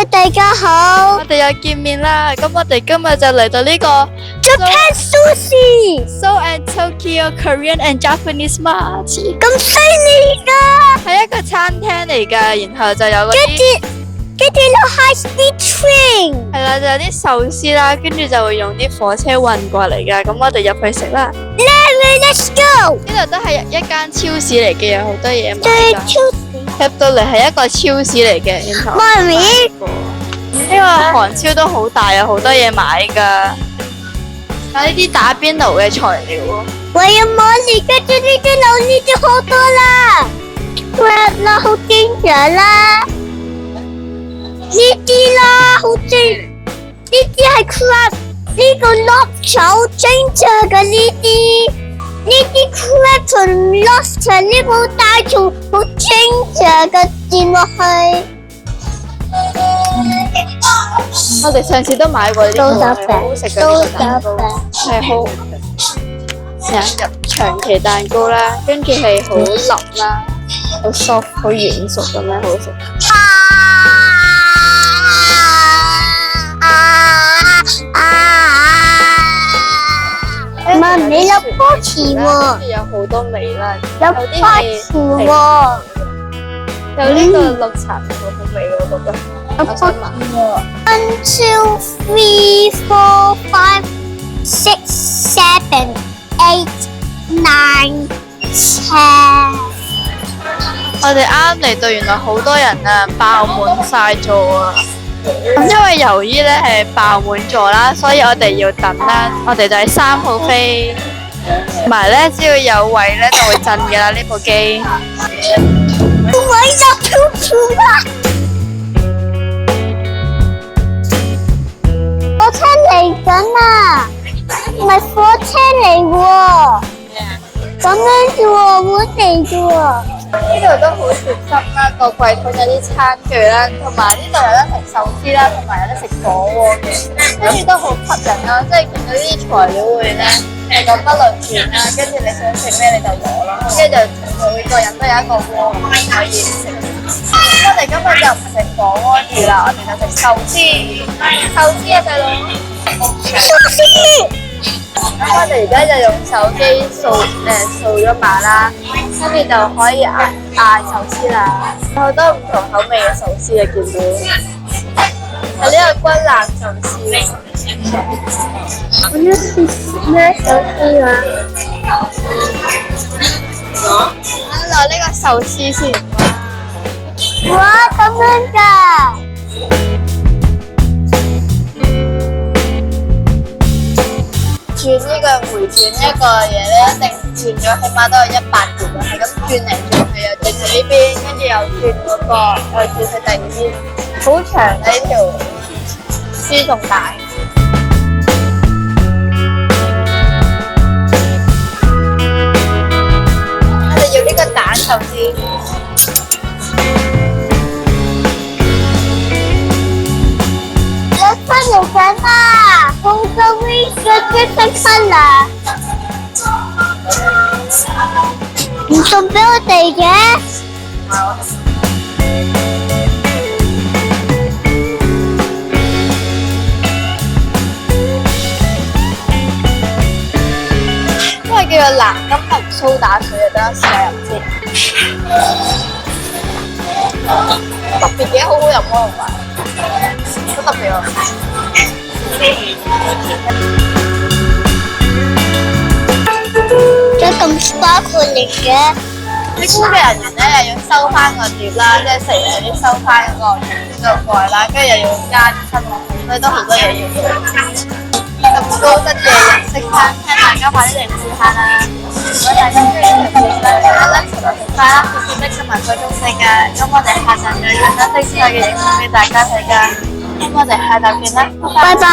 大家好我哋又見面啦。咁我哋今日就嚟到呢個 ，Japan Sushi Seoul and Tokyo Korean and Japanese Market，咁犀利噶，係一個餐廳嚟噶，然後就有嗰啲有 high speed train，係啦，就有啲壽司啦，跟住就會用啲火車運過嚟噶。咁我哋入去食啦。Let's go，呢度都係一間超市嚟嘅，有好多嘢買對㗎。超入到嚟係一個超市嚟嘅，然後媽咪，呢個韓超都好大，有好多嘢買噶。有呢啲打邊爐嘅材料喎。我要摸你跟住呢啲樓呢啲好多啦，crab 啦，好驚人啦，呢啲啦好正，呢啲係 crab，呢個 lobster 好精緻嘅呢啲。呢啲 crab 同 lobster 呢個大蟲好精緻嘅墊落去。我哋上次都買過呢啲好好食嘅刀蛋糕，係好成日長期蛋糕啦，跟住係好腍啦，好 soft 好軟熟咁樣好食。媽咪有波池喎，有好多味啦，有波池喎，有呢個綠茶好好味喎，我覺得。有波池喎。1 2 3 4 5 6 7 8 9 10。我哋啱嚟到，原來好多人啊，爆滿晒座啊！因為由於咧係爆滿座啦，所以我哋要等啦。我哋就係3號飛，同埋咧只要有位咧就會震嘅啦呢部機。我要吐吐啦！火車嚟緊啊，唔係火車嚟喎，咁樣啫喎，會嚟啫喎。呢度都好貼心啦，個櫃桶有啲餐具啦，同埋呢度有得食壽司啦，同埋有得食火鍋嘅，跟住都好吸引啦，即係見到呢啲材料會咧係咁不論斷啦，跟住你想食咩你就攞啦，跟住就每個人都有一個鍋可以食。咁我哋今日就唔食火鍋住啦，我哋就食壽司，壽司啊細佬！壽司。咁我哋而家就用手機掃咗碼啦，跟住就可以嗌壽司啦。有好多唔同口味嘅壽司啊，見到係呢個軍艦壽司。我要食咩壽司啊？攞呢個壽司先。哇，咁樣㗎！轉呢個回轉呢個嘢咧，一定轉咗起碼都有100條嘅，係咁轉嚟轉去，又轉去呢邊，跟住又轉嗰個，又轉去第二邊，好長嘅呢條輸送帶。我哋要呢個蛋壽司。翻嚟緊啦！紅色 V 嘅different colour，唔送俾我哋嘅。因為叫做藍金銀蘇打水啊，等我試下飲先。特別嘅，好好飲喎，同埋好特別喎。有咁 sparkling 嘅，啲工作人員咧又要收翻個碟啦，即係食完又要收翻嗰個蓋啦，跟住又要加啲新落去，所以都好多嘢要做。咁高質嘅日式餐廳，大家快啲嚟試下啦！如果大家中意食嘢咧，記得 like 同埋食快啦，記得今日個鐘食嘅。咁我哋下集再用得精彩嘅影片俾大家睇㗎。咁我哋下集見啦，拜拜。拜拜。